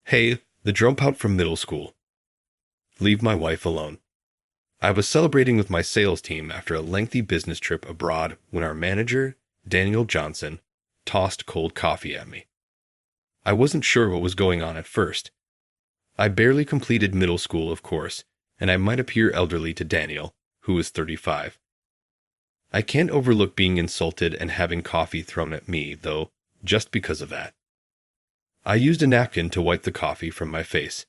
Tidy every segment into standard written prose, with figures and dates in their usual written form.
Hey, the dropout from middle school. Leave my wife alone. I was celebrating with my sales team after a lengthy business trip abroad when our manager, Daniel Johnson, tossed cold coffee at me. I wasn't sure what was going on at first. I barely completed middle school, of course, and I might appear elderly to Daniel, who was 35. I can't overlook being insulted and having coffee thrown at me, though, just because of that. I used a napkin to wipe the coffee from my face.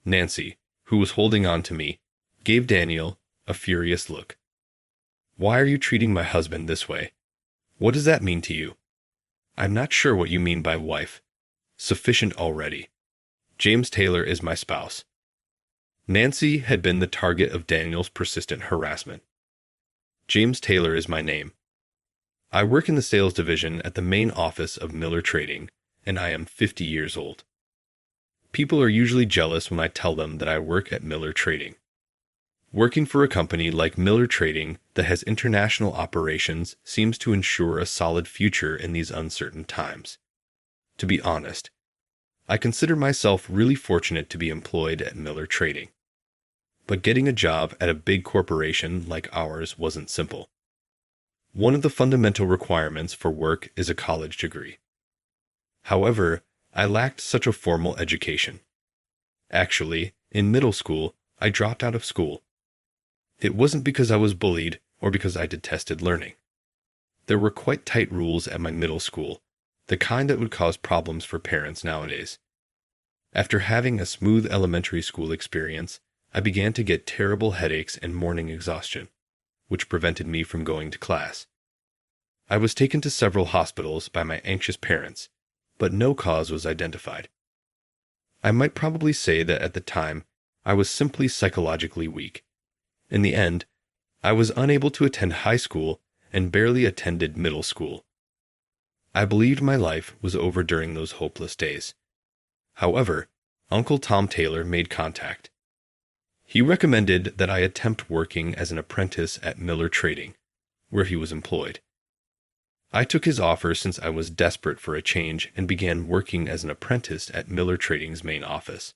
Nancy, who was holding on to me, gave Daniel a furious look. "Why are you treating my husband this way? What does that mean to you?" "I'm not sure what you mean by wife. Sufficient already. James Taylor is my spouse." Nancy had been the target of Daniel's persistent harassment. "James Taylor is my name. I work in the sales division at the main office of Miller Trading, and I am 50 years old. People are usually jealous when I tell them that I work at Miller Trading. Working for a company like Miller Trading that has international operations seems to ensure a solid future in these uncertain times. To be honest, I consider myself really fortunate to be employed at Miller Trading. But getting a job at a big corporation like ours wasn't simple. One of the fundamental requirements for work is a college degree. However, I lacked such a formal education. Actually, in middle school, I dropped out of school. It wasn't because I was bullied or because I detested learning. There were quite tight rules at my middle school, the kind that would cause problems for parents nowadays. After having a smooth elementary school experience, I began to get terrible headaches and morning exhaustion, which prevented me from going to class. I was taken to several hospitals by my anxious parents, but no cause was identified. I might probably say that at the time, I was simply psychologically weak. In the end, I was unable to attend high school and barely attended middle school. I believed my life was over during those hopeless days. However, Uncle Tom Taylor made contact. He recommended that I attempt working as an apprentice at Miller Trading, where he was employed. I took his offer since I was desperate for a change and began working as an apprentice at Miller Trading's main office.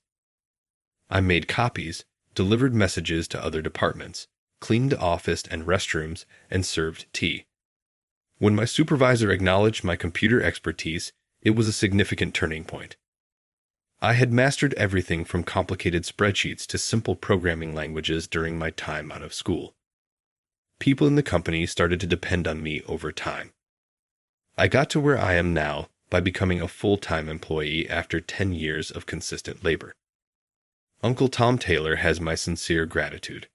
I made copies, delivered messages to other departments, cleaned the office and restrooms, and served tea. When my supervisor acknowledged my computer expertise, it was a significant turning point. I had mastered everything from complicated spreadsheets to simple programming languages during my time out of school. People in the company started to depend on me over time. I got to where I am now by becoming a full-time employee after 10 years of consistent labor. Uncle Tom Taylor has my sincere gratitude.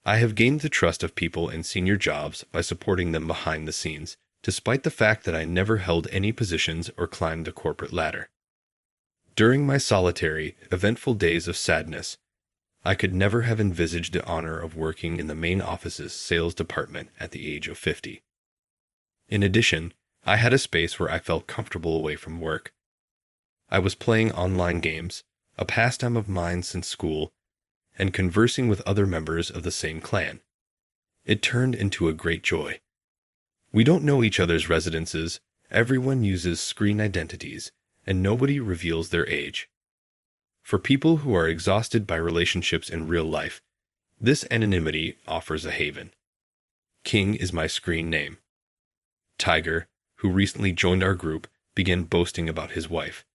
I have gained the trust of people in senior jobs by supporting them behind the scenes, despite the fact that I never held any positions or climbed the corporate ladder. During my solitary, eventful days of sadness, I could never have envisaged the honor of working in the main office's sales department at the age of 50. In addition, I had a space where I felt comfortable away from work. I was playing online games, a pastime of mine since school, and conversing with other members of the same clan. It turned into a great joy. We don't know each other's residences, everyone uses screen identities, and nobody reveals their age. For people who are exhausted by relationships in real life, this anonymity offers a haven. King is my screen name. Tiger, who recently joined our group, began boasting about his wife.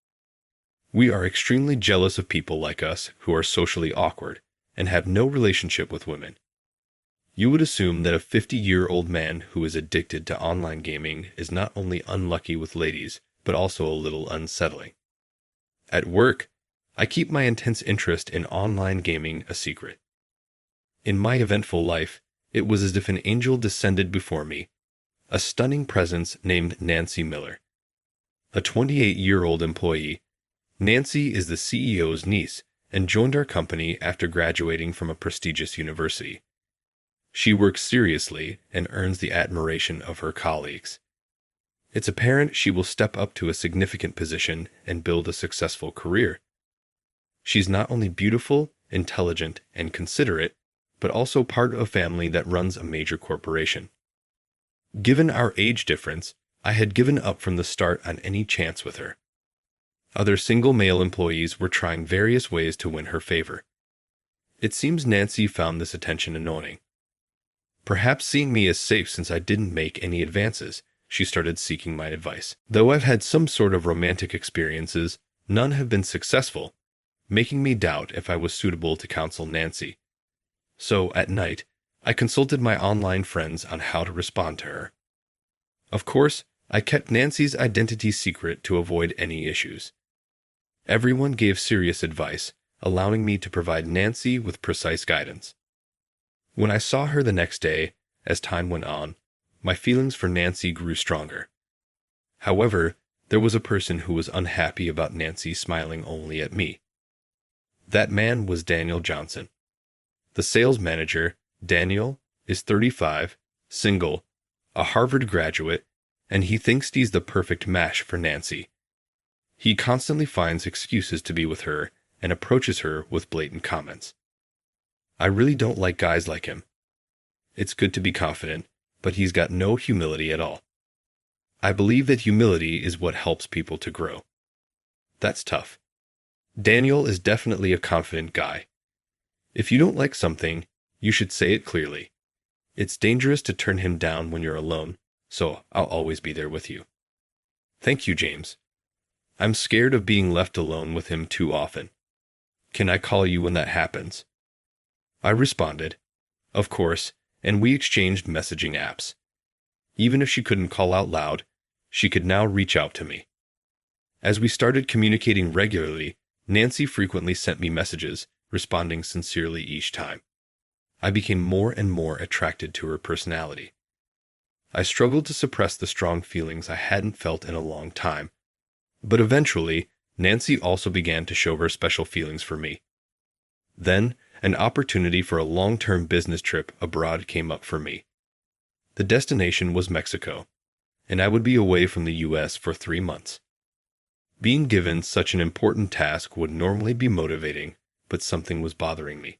We are extremely jealous of people like us who are socially awkward and have no relationship with women. You would assume that a 50-year-old man who is addicted to online gaming is not only unlucky with ladies, but also a little unsettling. At work, I keep my intense interest in online gaming a secret. In my eventful life, it was as if an angel descended before me, a stunning presence named Nancy Miller. A 28-year-old employee, Nancy is the CEO's niece and joined our company after graduating from a prestigious university. She works seriously and earns the admiration of her colleagues. It's apparent she will step up to a significant position and build a successful career. She's not only beautiful, intelligent, and considerate, but also part of a family that runs a major corporation. Given our age difference, I had given up from the start on any chance with her. Other single male employees were trying various ways to win her favor. It seems Nancy found this attention annoying. Perhaps seeing me as safe since I didn't make any advances, she started seeking my advice. Though I've had some sort of romantic experiences, none have been successful, making me doubt if I was suitable to counsel Nancy. So, at night, I consulted my online friends on how to respond to her. Of course, I kept Nancy's identity secret to avoid any issues. Everyone gave serious advice, allowing me to provide Nancy with precise guidance. When I saw her the next day, as time went on, my feelings for Nancy grew stronger. However, there was a person who was unhappy about Nancy smiling only at me. That man was Daniel Johnson. The sales manager, Daniel, is 35, single, a Harvard graduate, and he thinks he's the perfect match for Nancy. He constantly finds excuses to be with her and approaches her with blatant comments. I really don't like guys like him. It's good to be confident, but he's got no humility at all. I believe that humility is what helps people to grow. That's tough. Daniel is definitely a confident guy. If you don't like something, you should say it clearly. It's dangerous to turn him down when you're alone, so I'll always be there with you. Thank you, James. I'm scared of being left alone with him too often. Can I call you when that happens? I responded, of course, and we exchanged messaging apps. Even if she couldn't call out loud, she could now reach out to me. As we started communicating regularly, Nancy frequently sent me messages, responding sincerely each time. I became more and more attracted to her personality. I struggled to suppress the strong feelings I hadn't felt in a long time, but eventually, Nancy also began to show her special feelings for me. Then, an opportunity for a long-term business trip abroad came up for me. The destination was Mexico, and I would be away from the U.S. for 3 months. Being given such an important task would normally be motivating, but something was bothering me.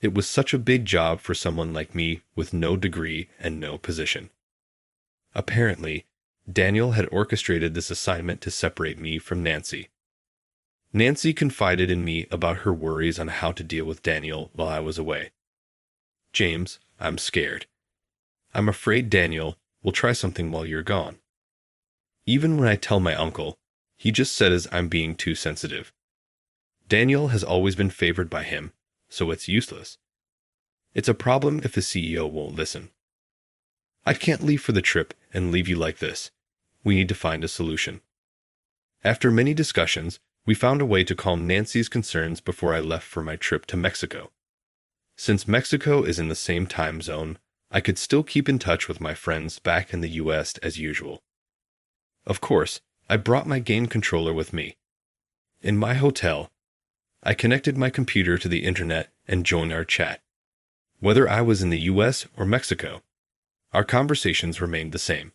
It was such a big job for someone like me with no degree and no position. Apparently, Daniel had orchestrated this assignment to separate me from Nancy. Nancy confided in me about her worries on how to deal with Daniel while I was away. James, I'm scared. I'm afraid Daniel will try something while you're gone. Even when I tell my uncle, he just says I'm being too sensitive. Daniel has always been favored by him, so it's useless. It's a problem if the CEO won't listen. I can't leave for the trip and leave you like this. We need to find a solution. After many discussions, we found a way to calm Nancy's concerns before I left for my trip to Mexico. Since Mexico is in the same time zone, I could still keep in touch with my friends back in the U.S. as usual. Of course, I brought my game controller with me. In my hotel, I connected my computer to the internet and joined our chat. Whether I was in the U.S. or Mexico, our conversations remained the same.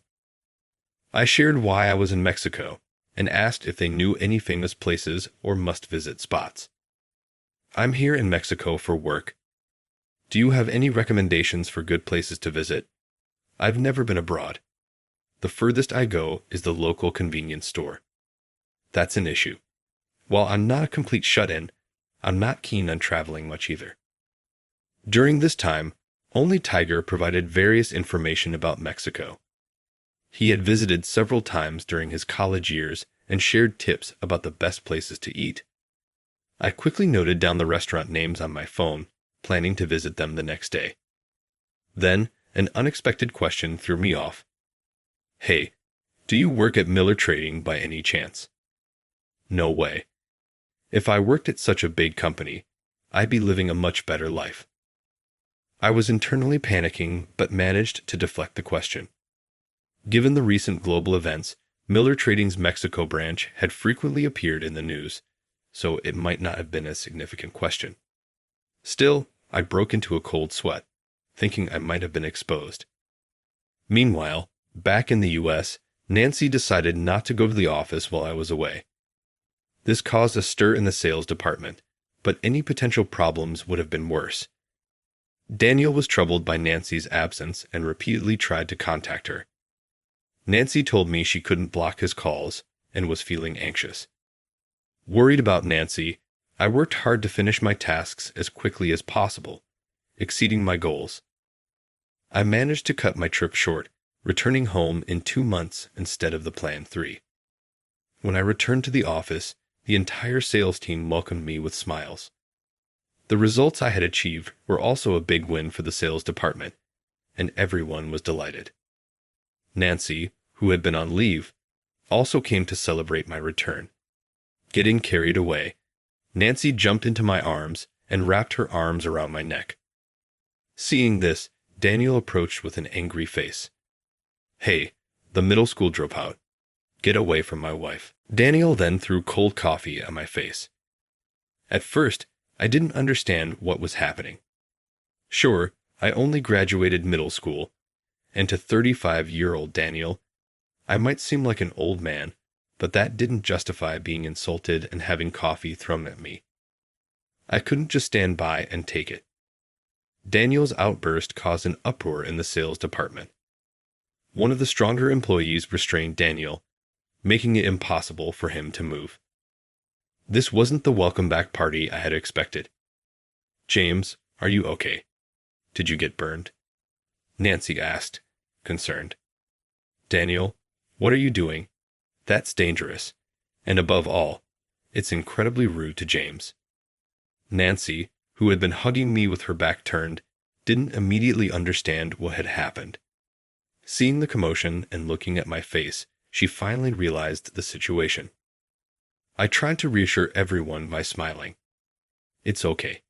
I shared why I was in Mexico and asked if they knew any famous places or must-visit spots. I'm here in Mexico for work. Do you have any recommendations for good places to visit? I've never been abroad. The furthest I go is the local convenience store. That's an issue. While I'm not a complete shut-in, I'm not keen on traveling much either. During this time, only Tiger provided various information about Mexico. He had visited several times during his college years and shared tips about the best places to eat. I quickly noted down the restaurant names on my phone, planning to visit them the next day. Then, an unexpected question threw me off. Hey, do you work at Miller Trading by any chance? No way. If I worked at such a big company, I'd be living a much better life. I was internally panicking, but managed to deflect the question. Given the recent global events, Miller Trading's Mexico branch had frequently appeared in the news, so it might not have been a significant question. Still, I broke into a cold sweat, thinking I might have been exposed. Meanwhile, back in the U.S., Nancy decided not to go to the office while I was away. This caused a stir in the sales department, but any potential problems would have been worse. Daniel was troubled by Nancy's absence and repeatedly tried to contact her. Nancy told me she couldn't block his calls and was feeling anxious. Worried about Nancy, I worked hard to finish my tasks as quickly as possible, exceeding my goals. I managed to cut my trip short, returning home in 2 months instead of the planned 3. When I returned to the office, the entire sales team welcomed me with smiles. The results I had achieved were also a big win for the sales department, and everyone was delighted. Nancy, who had been on leave, also came to celebrate my return. Getting carried away, Nancy jumped into my arms and wrapped her arms around my neck. Seeing this, Daniel approached with an angry face. "Hey, the middle school dropout. Get away from my wife." Daniel then threw cold coffee at my face. At first, I didn't understand what was happening. Sure, I only graduated middle school, and to 35-year-old Daniel, I might seem like an old man, but that didn't justify being insulted and having coffee thrown at me. I couldn't just stand by and take it. Daniel's outburst caused an uproar in the sales department. One of the stronger employees restrained Daniel, making it impossible for him to move. This wasn't the welcome back party I had expected. "James, are you okay? Did you get burned?" Nancy asked, concerned. "Daniel, what are you doing? That's dangerous. And above all, it's incredibly rude to James." Nancy, who had been hugging me with her back turned, didn't immediately understand what had happened. Seeing the commotion and looking at my face, she finally realized the situation. I tried to reassure everyone by smiling. "It's okay.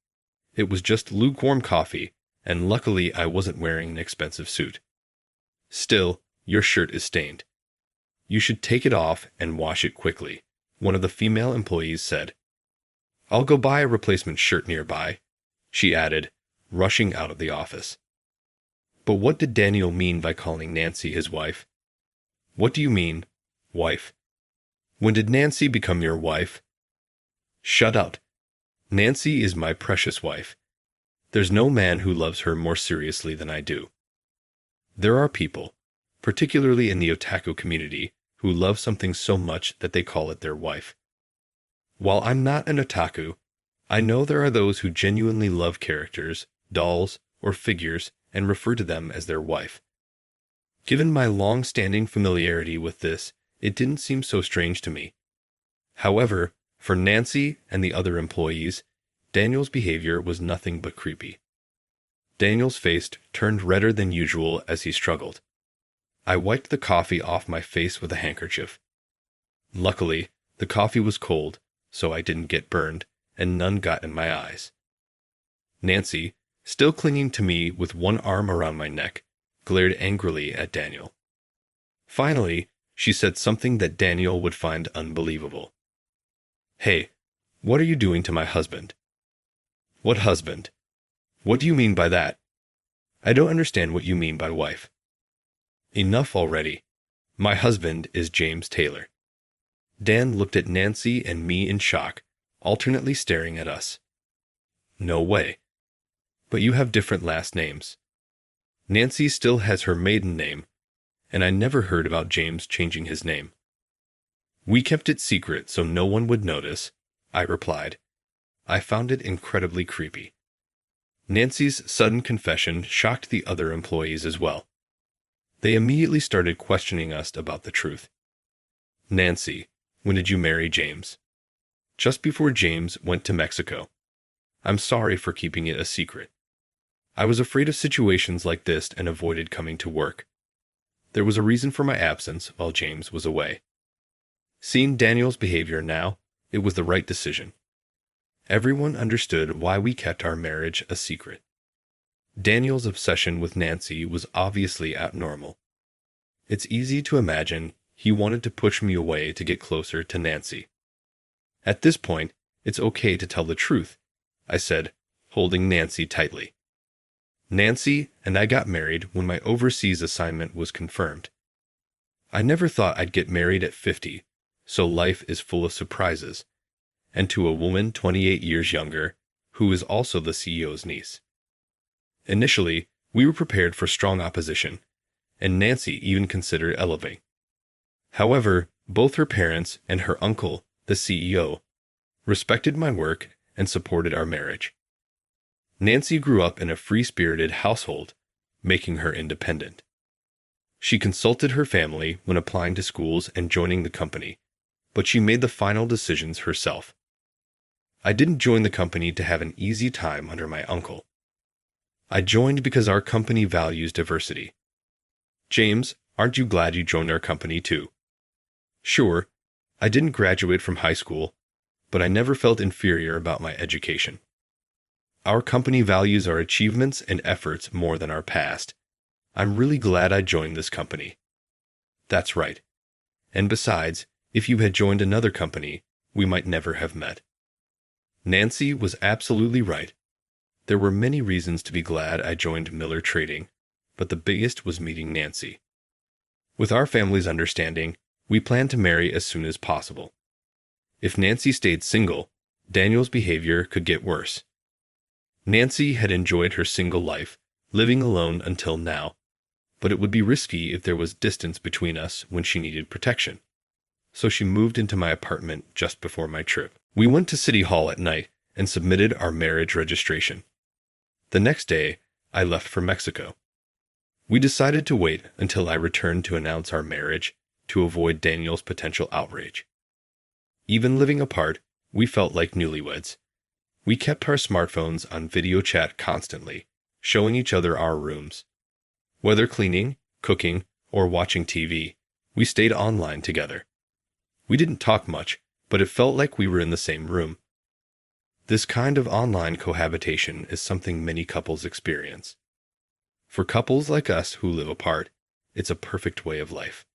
It was just lukewarm coffee, and luckily I wasn't wearing an expensive suit. Still, your shirt is stained. You should take it off and wash it quickly," one of the female employees said. "I'll go buy a replacement shirt nearby," she added, rushing out of the office. But what did Daniel mean by calling Nancy his wife? "What do you mean, wife? When did Nancy become your wife?" "Shut up. Nancy is my precious wife. There's no man who loves her more seriously than I do." There are people, particularly in the otaku community, who love something so much that they call it their wife. While I'm not an otaku, I know there are those who genuinely love characters, dolls, or figures and refer to them as their wife. Given my long-standing familiarity with this, it didn't seem so strange to me. However, for Nancy and the other employees, Daniel's behavior was nothing but creepy. Daniel's face turned redder than usual as he struggled. I wiped the coffee off my face with a handkerchief. Luckily, the coffee was cold, so I didn't get burned, and none got in my eyes. Nancy, still clinging to me with one arm around my neck, glared angrily at Daniel. Finally, she said something that Daniel would find unbelievable. "Hey, what are you doing to my husband?" "What husband? What do you mean by that? I don't understand what you mean by wife." "Enough already. My husband is James Taylor." Dan looked at Nancy and me in shock, alternately staring at us. "No way. But you have different last names. Nancy still has her maiden name, and I never heard about James changing his name." "We kept it secret so no one would notice," I replied. I found it incredibly creepy. Nancy's sudden confession shocked the other employees as well. They immediately started questioning us about the truth. "Nancy, when did you marry James?" "Just before James went to Mexico. I'm sorry for keeping it a secret. I was afraid of situations like this and avoided coming to work. There was a reason for my absence while James was away." Seeing Daniel's behavior now, it was the right decision. Everyone understood why we kept our marriage a secret. Daniel's obsession with Nancy was obviously abnormal. It's easy to imagine he wanted to push me away to get closer to Nancy. At this point, it's okay to tell the truth, I said, holding Nancy tightly. Nancy and I got married when my overseas assignment was confirmed. I never thought I'd get married at 50, so life is full of surprises, and to a woman 28 years younger, who is also the CEO's niece. Initially, we were prepared for strong opposition, and Nancy even considered eloping. However, both her parents and her uncle, the CEO, respected my work, and supported our marriage. Nancy grew up in a free-spirited household, making her independent. She consulted her family when applying to schools and joining the company, but she made the final decisions herself. I didn't join the company to have an easy time under my uncle. I joined because our company values diversity. James, aren't you glad you joined our company too? Sure, I didn't graduate from high school, but I never felt inferior about my education. Our company values our achievements and efforts more than our past. I'm really glad I joined this company. That's right. And besides, if you had joined another company, we might never have met. Nancy was absolutely right. There were many reasons to be glad I joined Miller Trading, but the biggest was meeting Nancy. With our family's understanding, we planned to marry as soon as possible. If Nancy stayed single, Daniel's behavior could get worse. Nancy had enjoyed her single life, living alone until now, but it would be risky if there was distance between us when she needed protection. So she moved into my apartment just before my trip. We went to City Hall at night and submitted our marriage registration. The next day, I left for Mexico. We decided to wait until I returned to announce our marriage to avoid Daniel's potential outrage. Even living apart, we felt like newlyweds. We kept our smartphones on video chat constantly, showing each other our rooms. Whether cleaning, cooking, or watching TV, we stayed online together. We didn't talk much, but it felt like we were in the same room. This kind of online cohabitation is something many couples experience. For couples like us who live apart, it's a perfect way of life.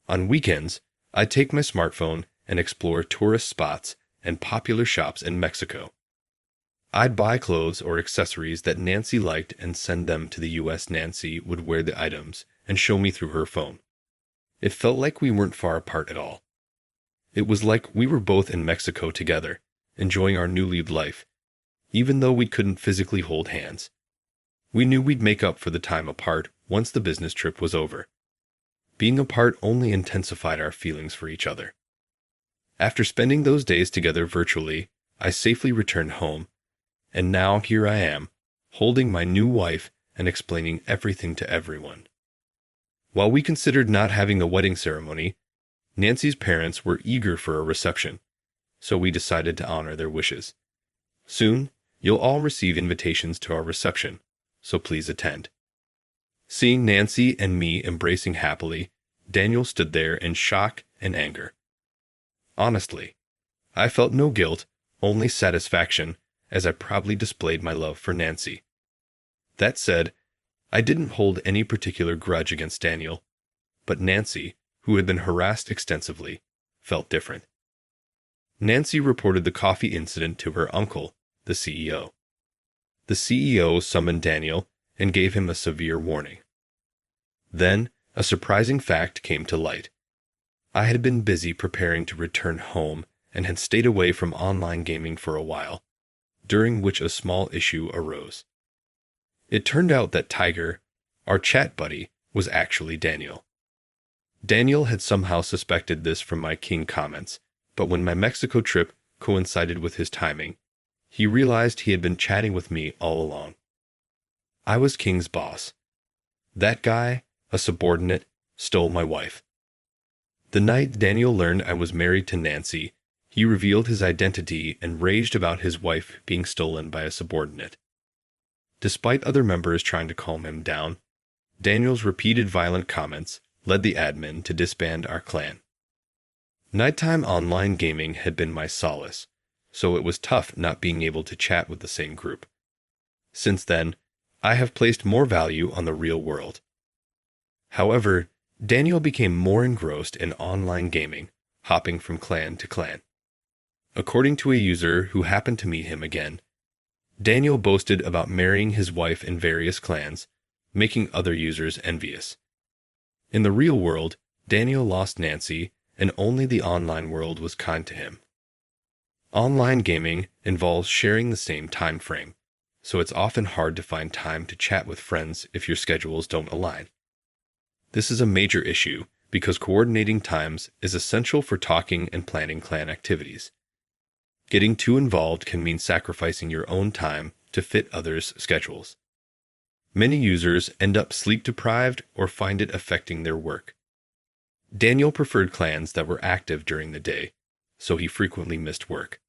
On weekends, I take my smartphone and explore tourist spots and popular shops in Mexico. I'd buy clothes or accessories that Nancy liked and send them to the US. Nancy would wear the items and show me through her phone. It felt like we weren't far apart at all. It was like we were both in Mexico together, enjoying our new-lived life, even though we couldn't physically hold hands. We knew we'd make up for the time apart once the business trip was over. Being apart only intensified our feelings for each other. After spending those days together virtually, I safely returned home, and now here I am, holding my new wife and explaining everything to everyone. While we considered not having a wedding ceremony, Nancy's parents were eager for a reception, so we decided to honor their wishes. Soon, you'll all receive invitations to our reception, so please attend. Seeing Nancy and me embracing happily, Daniel stood there in shock and anger. Honestly, I felt no guilt, only satisfaction, as I proudly displayed my love for Nancy. That said, I didn't hold any particular grudge against Daniel, but Nancy, who had been harassed extensively, felt different. Nancy reported the coffee incident to her uncle, the CEO. The CEO summoned Daniel and gave him a severe warning. Then, a surprising fact came to light. I had been busy preparing to return home and had stayed away from online gaming for a while, during which a small issue arose. It turned out that Tiger, our chat buddy, was actually Daniel. Daniel had somehow suspected this from my King comments, but when my Mexico trip coincided with his timing, he realized he had been chatting with me all along. I was King's boss. That guy, a subordinate, stole my wife. The night Daniel learned I was married to Nancy, he revealed his identity and raged about his wife being stolen by a subordinate. Despite other members trying to calm him down, Daniel's repeated violent comments led the admin to disband our clan. Nighttime online gaming had been my solace, so it was tough not being able to chat with the same group. Since then, I have placed more value on the real world. However, Daniel became more engrossed in online gaming, hopping from clan to clan. According to a user who happened to meet him again, Daniel boasted about marrying his wife in various clans, making other users envious. In the real world, Daniel lost Nancy, and only the online world was kind to him. Online gaming involves sharing the same time frame, so it's often hard to find time to chat with friends if your schedules don't align. This is a major issue because coordinating times is essential for talking and planning clan activities. Getting too involved can mean sacrificing your own time to fit others' schedules. Many users end up sleep-deprived or find it affecting their work. Daniel preferred clans that were active during the day, so he frequently missed work.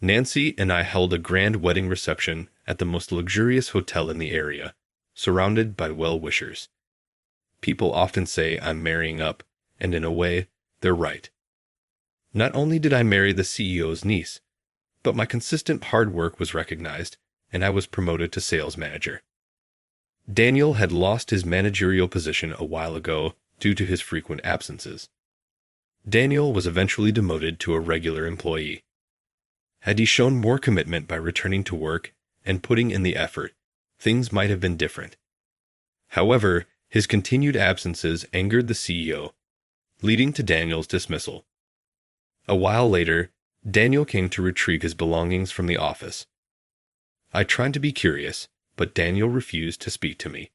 Nancy and I held a grand wedding reception at the most luxurious hotel in the area, surrounded by well-wishers. People often say I'm marrying up, and in a way, they're right. Not only did I marry the CEO's niece, but my consistent hard work was recognized, and I was promoted to sales manager. Daniel had lost his managerial position a while ago due to his frequent absences. Daniel was eventually demoted to a regular employee. Had he shown more commitment by returning to work and putting in the effort, things might have been different. However, his continued absences angered the CEO, leading to Daniel's dismissal. A while later, Daniel came to retrieve his belongings from the office. I tried to be curious, but Daniel refused to speak to me.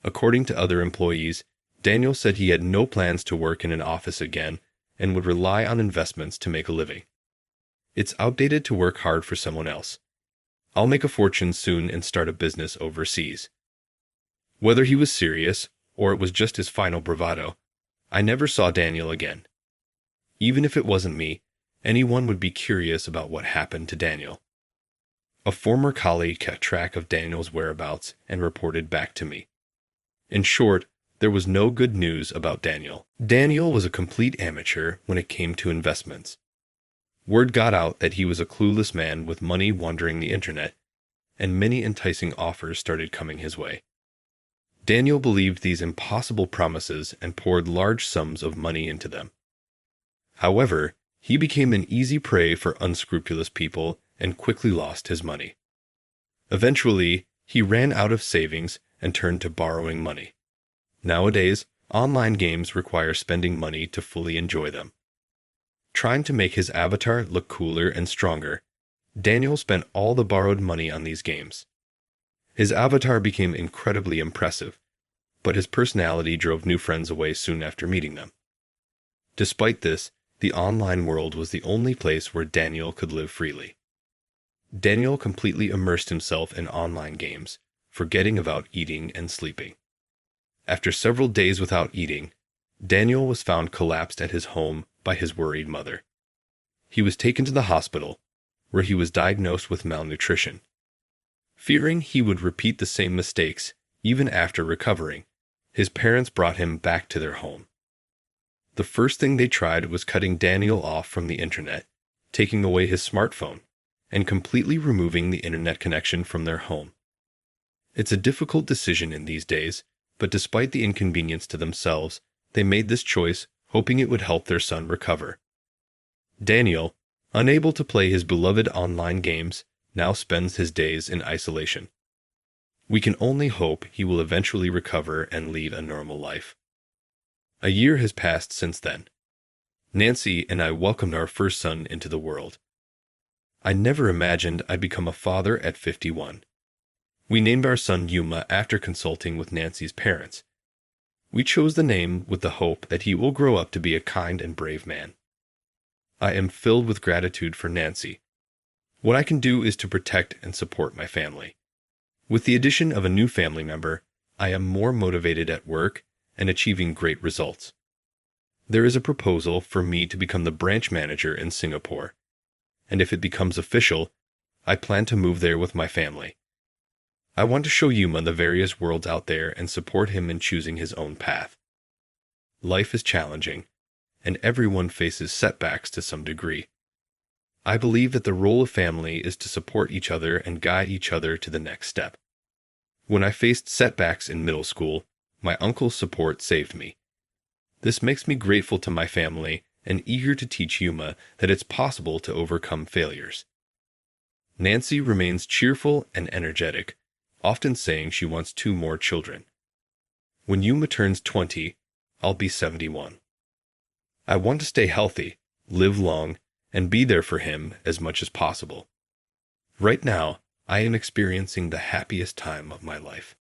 According to other employees, Daniel said he had no plans to work in an office again and would rely on investments to make a living. It's outdated to work hard for someone else. I'll make a fortune soon and start a business overseas. Whether he was serious or it was just his final bravado, I never saw Daniel again. Even if it wasn't me, anyone would be curious about what happened to Daniel. A former colleague kept track of Daniel's whereabouts and reported back to me. In short, there was no good news about Daniel. Daniel was a complete amateur when it came to investments. Word got out that he was a clueless man with money wandering the internet, and many enticing offers started coming his way. Daniel believed these impossible promises and poured large sums of money into them. However, he became an easy prey for unscrupulous people and quickly lost his money. Eventually, he ran out of savings and turned to borrowing money. Nowadays, online games require spending money to fully enjoy them. Trying to make his avatar look cooler and stronger, Daniel spent all the borrowed money on these games. His avatar became incredibly impressive, but his personality drove new friends away soon after meeting them. Despite this, the online world was the only place where Daniel could live freely. Daniel completely immersed himself in online games, forgetting about eating and sleeping. After several days without eating, Daniel was found collapsed at his home by his worried mother. He was taken to the hospital, where he was diagnosed with malnutrition. Fearing he would repeat the same mistakes even after recovering, his parents brought him back to their home. The first thing they tried was cutting Daniel off from the internet, taking away his smartphone, and completely removing the internet connection from their home. It's a difficult decision in these days, but despite the inconvenience to themselves, they made this choice hoping it would help their son recover. Daniel, unable to play his beloved online games, now spends his days in isolation. We can only hope he will eventually recover and lead a normal life. A year has passed since then. Nancy and I welcomed our first son into the world. I never imagined I'd become a father at 51. We named our son Yuma after consulting with Nancy's parents. We chose the name with the hope that he will grow up to be a kind and brave man. I am filled with gratitude for Nancy. What I can do is to protect and support my family. With the addition of a new family member, I am more motivated at work and achieving great results. There is a proposal for me to become the branch manager in Singapore, and if it becomes official, I plan to move there with my family. I want to show Yuma the various worlds out there and support him in choosing his own path. Life is challenging, and everyone faces setbacks to some degree. I believe that the role of family is to support each other and guide each other to the next step. When I faced setbacks in middle school, my uncle's support saved me. This makes me grateful to my family and eager to teach Yuma that it's possible to overcome failures. Nancy remains cheerful and energetic, often saying she wants 2 more children. When Yuma turns 20, I'll be 71. I want to stay healthy, live long, and be there for him as much as possible. Right now, I am experiencing the happiest time of my life.